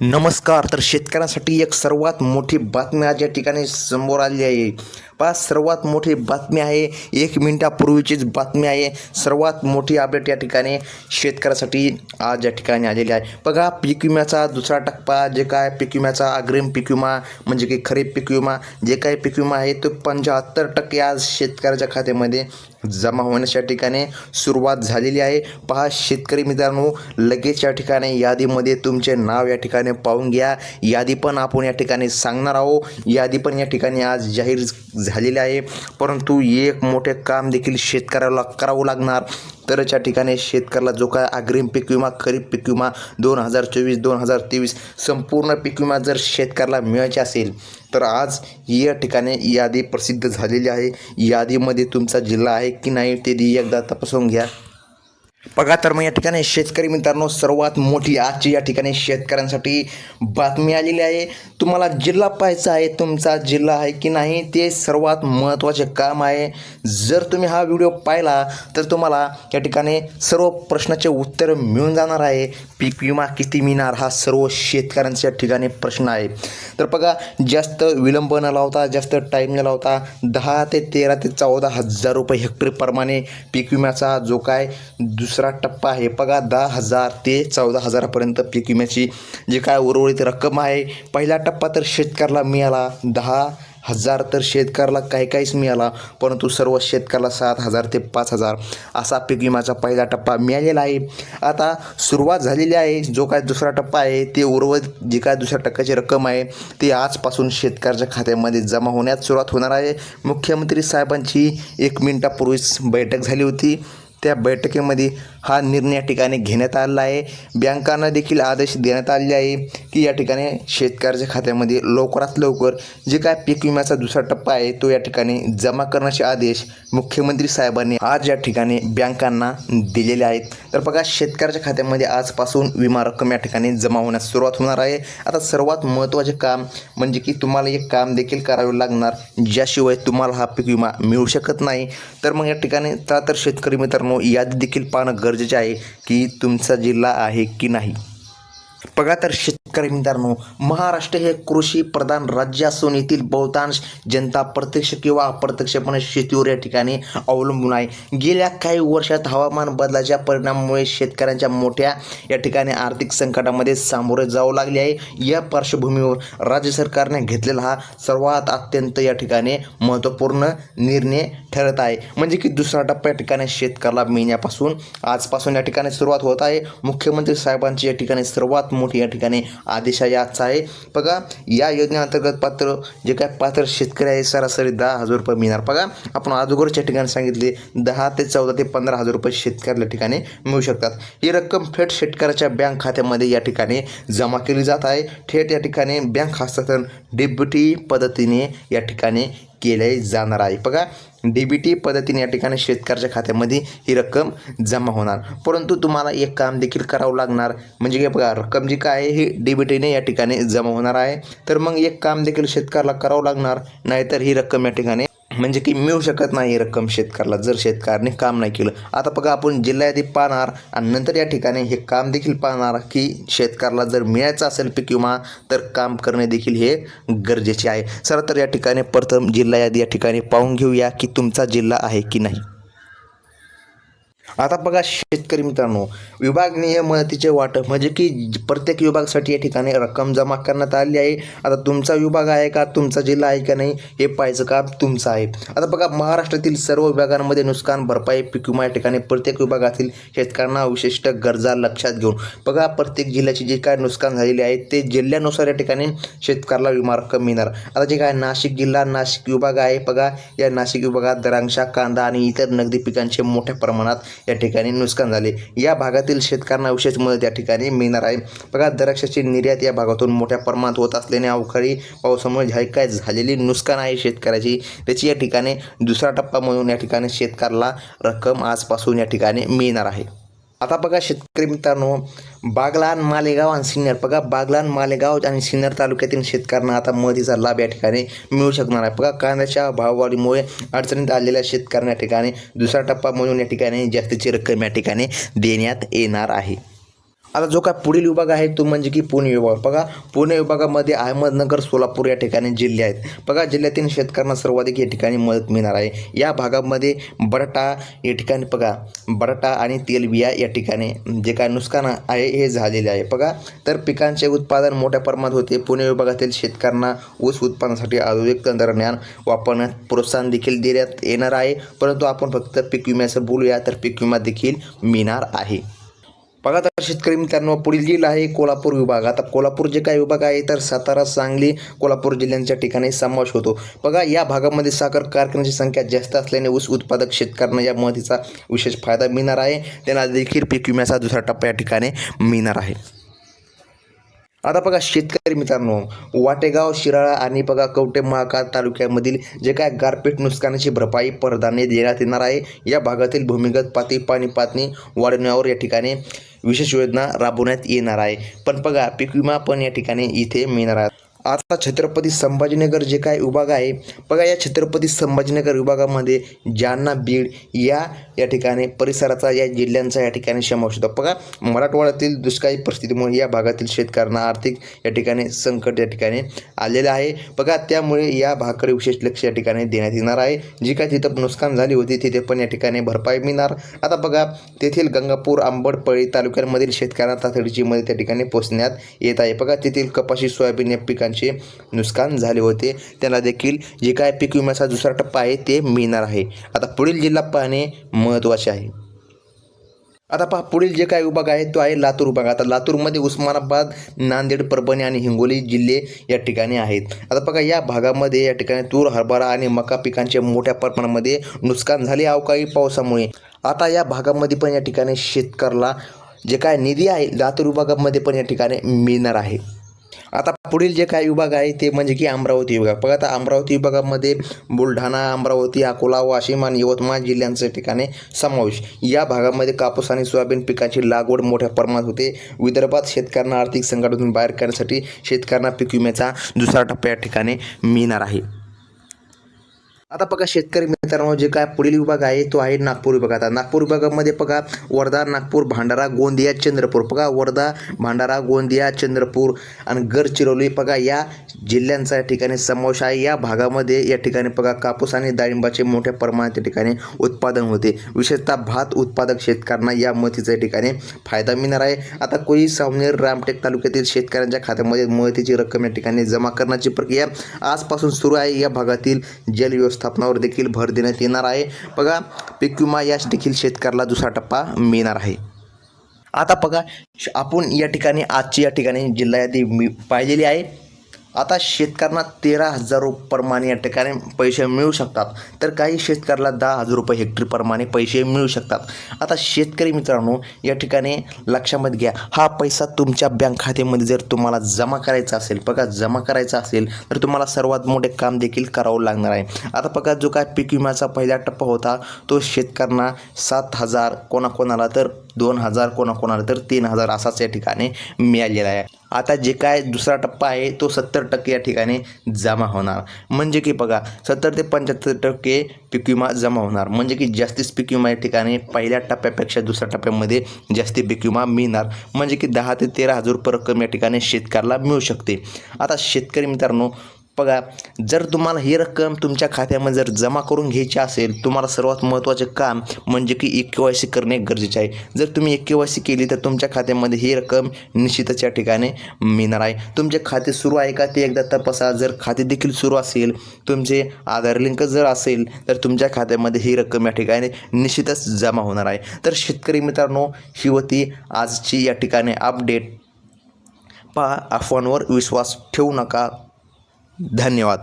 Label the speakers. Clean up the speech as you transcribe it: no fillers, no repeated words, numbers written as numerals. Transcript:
Speaker 1: नमस्कार. तर शेतकऱ्यांसाठी एक सर्वात मोठी बातमी आज या ठिकाणी समोर आली आहे. पहा, सर्वात मोठी बातमी आहे. 1 मिनिटापूर्वीचीच बातमी आहे. सर्वात मोठी अपडेट या ठिकाणी शेतकऱ्यासाठी आज या ठिकाणी आलेली आहे. बघा, पीक विम्याचा दुसरा टप्पा जे काय पीक विम्याचा अग्रिम पीक विमा म्हणजे की खरीप पीक विमा जे काही पीक विमा आहे तो 75% आज शेतकऱ्याच्या खात्यामध्ये जमा होण्याच्या ठिकाणी सुरुवात झालेली आहे. पहा शेतकरी मित्रांनो, लगेच या ठिकाणी यादीमध्ये तुमचे नाव या ठिकाणी पाहून घ्या. यादी पण आपण या ठिकाणी सांगणार आहोत. यादी पण या ठिकाणी आज जाहीर झालेली आहे. परंतु एक मोठे काम देखील शेतकऱ्याला करावं लागणार. तरच या ठिकाणी शेतकऱ्याला जो काय अग्रिम पीक विमा खरीप पीक विमा 2024-2023 संपूर्ण पीक विमा जर शेतकऱ्याला मिळायचे असेल तर आज या ठिकाणी यादी प्रसिद्ध झालेली आहे. यादीमध्ये तुमचा जिल्हा आहे की नाही ते एकदा तपासून घ्या. बघा, तर मग या ठिकाणी शेतकरी मित्रांनो, सर्वात मोठी आजची या ठिकाणी शेतकऱ्यांसाठी बातमी आलेली आहे. तुम्हाला जिल्हा पाहायचा आहे, तुमचा जिल्हा आहे की नाही ते सर्वात महत्त्वाचे काम आहे. जर तुम्ही हा व्हिडिओ पाहिला तर तुम्हाला या ठिकाणी सर्व प्रश्नाचे उत्तर मिळून जाणार आहे. पीक विमा किती मिळणार हा सर्व शेतकऱ्यांच्या ठिकाणी प्रश्न आहे. तर बघा, जास्त विलंब न लावता, जास्त टाईम न लावता 10 ते 13 ते 14 हजार रुपये हेक्टरप्रमाणे पीक विम्याचा जो काय दुसरा टप्पा आहे. बघा, 10,000 ते 14,000पर्यंत पीक विम्याची जी काय उर्वरित रक्कम आहे. पहिला टप्पा तर शेतकऱ्याला मिळाला 10,000, तर शेतकऱ्याला काहीच मिळाला, परंतु सर्व शेतकऱ्याला 7,000 ते 5,000 असा पीक विम्याचा पहिला टप्पा मिळालेला आहे. आता सुरुवात झालेली आहे. जो काय दुसरा टप्पा आहे ते उर्वरित जी काय दुसऱ्या टप्प्याची रक्कम आहे ती आजपासून शेतकऱ्याच्या खात्यामध्ये जमा होण्यास सुरुवात होणार आहे. मुख्यमंत्री साहेबांची 1 मिनिटापूर्वीच बैठक झाली होती. त्या बैठकीमध्ये हा निर्णय या ठिकाणी घेण्यात आलेला आहे. बँकांना देखील आदेश देण्यात आलेले आहे की या ठिकाणी शेतकऱ्याच्या खात्यामध्ये लवकरात लवकर जे काय पीक विम्याचा दुसरा टप्पा आहे तो या ठिकाणी जमा करण्याचे आदेश मुख्यमंत्री साहेबांनी आज या ठिकाणी बँकांना दिलेले आहेत. तर बघा, शेतकऱ्याच्या खात्यामध्ये आजपासून विमा रक्कम या ठिकाणी जमा होण्यास सुरुवात होणार आहे. आता सर्वात महत्त्वाचे काम म्हणजे की तुम्हाला एक काम देखील करावे लागणार, ज्याशिवाय तुम्हाला हा पीक विमा मिळू शकत नाही. तर मग या ठिकाणी तर शेतकरी मित्रांनो, यादी देखील पाहणं गरजेचे आहे की तुमचा जिल्हा आहे की नाही. बघा, तर शेतकरी मित्रांनो, महाराष्ट्र हे कृषी प्रधान राज्य असून येथील बहुतांश जनता प्रत्यक्ष किंवा अप्रत्यक्षपणे शेतीवर या ठिकाणी अवलंबून आहे. गेल्या काही वर्षात हवामान बदलाच्या परिणामामुळे शेतकऱ्यांच्या मोठ्या या ठिकाणी आर्थिक संकटामध्ये सामोरे जावं लागले आहे. या पार्श्वभूमीवर राज्य सरकारने घेतलेला हा सर्वात अत्यंत या ठिकाणी महत्त्वपूर्ण निर्णय ठरत आहे. म्हणजे की दुसरा टप्पा या ठिकाणी शेतकऱ्याला मिळण्यापासून आजपासून या ठिकाणी सुरुवात होत आहे. मुख्यमंत्री साहेबांची या ठिकाणी सर्वात मोठी या ठिकाणी आदेश आजचा आहे. बघा, या योजनेअंतर्गत जे काय पात्र शेतकरी आहे सरासरी 10,000 रुपये मिळणार. बघा, आपण अगोदरच्या ठिकाणी सांगितले 10 ते 14 ते 15,000 रुपये शेतकऱ्याला ठिकाणी मिळू शकतात. ही रक्कम थेट शेतकऱ्याच्या बँक खात्यामध्ये या ठिकाणी जमा केली जात आहे. थेट या ठिकाणी बँक हस्तांतरण डीबीटी पद्धतीने या ठिकाणी केले जाणार आहे. बघा, डीबीटी पद्धतीने या ठिकाणी शेतकऱ्याच्या खात्यामध्ये ही रक्कम जमा होणार. परंतु तुम्हाला एक काम देखील करावं लागणार, म्हणजे की बघा, रक्कम जी काय आहे ही डीबीटीने या ठिकाणी जमा होणार आहे. तर मग एक काम देखील शेतकऱ्याला करावं लागणार, नाहीतर ही रक्कम या ठिकाणी म्हणजे की मिळू शकत नाही ही रक्कम शेतकऱ्याला, जर शेतकऱ्याने काम नाही केलं. आता बघा, आपण जिल्हा यादी पाहणार आणि नंतर या ठिकाणी हे काम देखील पाहणार की शेतकऱ्याला जर मिळायचं असेल पीक विमा तर काम करणे देखील हे गरजेचे आहे. चला तर या ठिकाणी प्रथम जिल्हा यादी या ठिकाणी पाहून घेऊया की तुमचा जिल्हा आहे की नाही. आता बघा शेतकरी मित्रांनो, विभागनीय मदतीचे वाटप म्हणजे की प्रत्येक विभागासाठी या ठिकाणी रक्कम जमा करण्यात आली आहे. आता तुमचा विभाग आहे का, तुमचा जिल्हा आहे का नाही हे पाहायचं काम तुमचं आहे. आता बघा, महाराष्ट्रातील सर्व विभागांमध्ये नुकसान भरपाई पीक विमा या ठिकाणी प्रत्येक विभागातील शेतकऱ्यांना विशिष्ट गरजा लक्षात घेऊन बघा प्रत्येक जिल्ह्याची जे काय नुकसान झालेले आहे ते जिल्ह्यानुसार या ठिकाणी शेतकऱ्याला विमा रक्कम मिळणार. आता जे काय नाशिक जिल्हा नाशिक विभाग आहे, बघा या नाशिक विभागात द्राक्ष, कांदा आणि इतर नगदी पिकांचे मोठ्या प्रमाणात या ठिकाणी नुकसान झाले. या भागातील शेतकऱ्यांना विशेष मदत या ठिकाणी मिळणार आहे. बघा, द्राक्षाची निर्यात या भागातून मोठ्या प्रमाणात होत असल्याने अवकाळी पावसामुळे काय झालेली नुकसान आहे शेतकऱ्याची त्याची या ठिकाणी दुसरा टप्पा म्हणून या ठिकाणी शेतकऱ्याला रक्कम आजपासून या ठिकाणी मिळणार आहे. आता बघा शेतकरी मित्रांनो, बागलाण, मालेगाव आणि सिन्नर, बघा बागलाण, मालेगाव आणि सिन्नर तालुक्यातील शेतकऱ्यांना आता मदतीचा लाभ या ठिकाणी मिळू शकणार आहे. बघा, कांद्याच्या भाववाढीमुळे अडचणीत आलेल्या शेतकऱ्यांना या ठिकाणी दुसरा टप्पा म्हणून या ठिकाणी जास्तीची रक्कम या ठिकाणी देण्यात येणार आहे. आता जो काय पुढील विभाग आहे तो म्हणजे की पुणे विभाग. बघा, पुणे विभागामध्ये अहमदनगर, सोलापूर या ठिकाणी जिल्हे आहेत. बघा, जिल्ह्यातील शेतकऱ्यांना सर्वाधिक या ठिकाणी मदत मिळणार आहे. या भागामध्ये बटाटा या ठिकाणी बघा, बटाटा आणि तेलबिया या ठिकाणी जे काय नुकसान आहे हे झालेले आहे. बघा, तर पिकांचे उत्पादन मोठ्या प्रमाणात होते. पुणे विभागातील शेतकऱ्यांना ऊस उत्पादनासाठी आधुनिक तंत्रज्ञान वापरण्यात प्रोत्साहन देखील देण्यात येणार आहे. परंतु आपण फक्त पीक विम्याचं बोलूया, तर पीक विमा देखील मिळणार आहे. बघा, तर शेतकरी मित्रांनो, पुढील जिल्हा आहे कोल्हापूर विभाग. आता कोल्हापूर जे काही विभाग आहे तर सातारा, सांगली, कोल्हापूर जिल्ह्यांच्या ठिकाणी समावेश होतो. बघा, या भागामध्ये साखर कारखान्याची संख्या जास्त असल्याने ऊस उत्पादक शेतकऱ्यांना या मदतीचा विशेष फायदा मिळणार आहे. त्यांना देखील पीक विम्याचा दुसरा टप्पा या ठिकाणी मिळणार आहे. आता बघा शेतकरी मित्रांनो, वाटेगाव, शिराळा आणि बघा कवठे महांकाळ तालुक्यामधील जे काय गारपीट नुकसानाची भरपाई प्राधान्य देण्यात येणार आहे. या भागातील भूमिगत पाणी पातळी वाढवण्यावर या ठिकाणी विशेष योजना राबवण्यात येणार आहे. पण बघा, पीक विमा पण या ठिकाणी इथे मिळणार आहे. आता छत्रपती संभाजीनगर जे काय विभाग आहे, बघा, या छत्रपती संभाजीनगर विभागामध्ये जालना, बीड या ठिकाणी परिसराचा या जिल्ह्यांचा या ठिकाणी समावेश होतो. बघा, मराठवाड्यातील दुष्काळी परिस्थितीमुळे या भागातील शेतकऱ्यांना आर्थिक या ठिकाणी संकट या ठिकाणी आलेलं आहे. बघा, त्यामुळे या भागाकडे विशेष लक्ष या ठिकाणी देण्यात येणार आहे. जी काय तिथं नुकसान झाली होती तिथे पण या ठिकाणी भरपाई मिळणार. आता बघा, तेथील गंगापूर, आंबड, पळी तालुक्यांमधील शेतकऱ्यांना तातडीची मदत त्या ठिकाणी पोहोचण्यात येत आहे. बघा, तेथील कपाशी, सोयाबीन या पिकांचे नुकसान झाले होते, त्यांना देखील जे काय पीक विम्याचा दुसरा टप्पा आहे ते मिळणार आहे. आता पुढील जिल्हा पाहणे महत्त्वाचे आहे. आता पहा, पुढील जे काय विभाग आहे तो आहे लातूर विभाग. आता लातूरमध्ये उस्मानाबाद, नांदेड, परभणी आणि हिंगोली जिल्हे या ठिकाणी आहेत. आता बघा, या भागामध्ये या ठिकाणी तूर, हरभरा आणि मका पिकांचे मोठ्या प्रमाणामध्ये नुकसान झाले अवकाळी पावसामुळे. आता या भागामध्ये पण या ठिकाणी शेतकऱ्याला जे काय निधी आहे लातूर विभागामध्ये पण या ठिकाणी मिळणार आहे. आता पुढील जे काही विभाग आहे ते म्हणजे की अमरावती विभाग. बघा, आता अमरावती विभागामध्ये बुलढाणा, अमरावती, अकोला, वाशिम आणि यवतमाळ जिल्ह्यांच्या ठिकाणी समावेश. या भागामध्ये कापूस आणि सोयाबीन पिकाची लागवड मोठ्या प्रमाणात होते. विदर्भात शेतकऱ्यांना आर्थिक संकटातून बाहेर काढण्यासाठी शेतकऱ्यांना पीक विम्याचा दुसरा टप्पा या ठिकाणी मिळणार आहे. आता बघा शेतकरी मित्रांनो, जे काय पुढील विभाग आहे तो आहे नागपूर विभाग. आता नागपूर विभागामध्ये बघा, वर्धा, नागपूर, भंडारा, गोंदिया, चंद्रपूर. बघा, वर्धा, भंडारा, गोंदिया, चंद्रपूर आणि गडचिरोली बघा या जिल्ह्यांचा या ठिकाणी समावेश आहे. या भागामध्ये या ठिकाणी बघा कापूस आणि डाळिंबाचे मोठ्या प्रमाणात या ठिकाणी उत्पादन होते. विशेषतः भात उत्पादक शेतकऱ्यांना या मदतीचा या ठिकाणी फायदा मिळणार आहे. आता कोळी, सावनेर, रामटेक तालुक्यातील शेतकऱ्यांच्या खात्यामध्ये मदतीची रक्कम या ठिकाणी जमा करण्याची प्रक्रिया आजपासून सुरू आहे. या भागातील जल व्यवस्थापनावर देखील भर देण्यात येणार आहे. बघा, पीक विमा यास देखील शेतकऱ्याला दुसरा टप्पा मिळणार आहे. आता बघा, आपण या ठिकाणी आजची या ठिकाणी जिल्हा यादी पाहिलेली आहे. आता शेतकऱ्यांना 13,000 रुपये प्रमाणे या ठिकाणी पैसे मिळू शकतात, तर काही शेतकऱ्याला 10,000 रुपये हेक्टरी प्रमाणे पैसे मिळू शकतात. आता शेतकरी मित्रांनो, या ठिकाणी लक्षामध्ये घ्या, हा पैसा तुमच्या बँक खात्यामध्ये जर तुम्हाला जमा करायचा असेल, बघा जमा करायचा असेल तर तुम्हाला सर्वात मोठे काम देखील करावं लागणार आहे. आता बघा, जो काय पीक विम्याचा पहिला टप्पा होता तो शेतकऱ्यांना 7,000, कोणाकोणाला तर 2,000, कोणाकोणाला तर 3,000 असाच या ठिकाणी मिळालेला आहे. आता जे काय दुसरा टप्पा आहे तो 70% या ठिकाणी जमा होणार. म्हणजे की बघा, 70 ते 75% पीक विमा जमा होणार. म्हणजे की जास्तीच पीक विमा या ठिकाणी पहिल्या टप्प्यापेक्षा दुसऱ्या टप्प्यामध्ये जास्ती पीक विमा मिळणार. म्हणजे की 10,000 ते 13,000 रुपये रक्कम या ठिकाणी शेतकऱ्याला मिळू शकते. आता शेतकरी मित्रांनो बघा, जर तुम्हाला ही रक्कम तुमच्या खात्यामध्ये जर जमा करून घ्यायची असेल, तुम्हाला सर्वात महत्त्वाचे काम म्हणजे की KYC करणे गरजेचे आहे. जर तुम्ही KYC केली तर तुमच्या खात्यामध्ये ही रक्कम निश्चितच या ठिकाणी मिळणार आहे. तुमचे खाते सुरू आहे का ते एकदा तपासा. जर खाते देखील सुरू असेल, तुमचे आधार लिंक जर असेल तर तुमच्या खात्यामध्ये ही रक्कम या ठिकाणी निश्चितच जमा होणार आहे. तर शेतकरी मित्रांनो, ही होती आजची या ठिकाणी अपडेट. पहा, अफवांवर विश्वास ठेवू नका. धन्यवाद.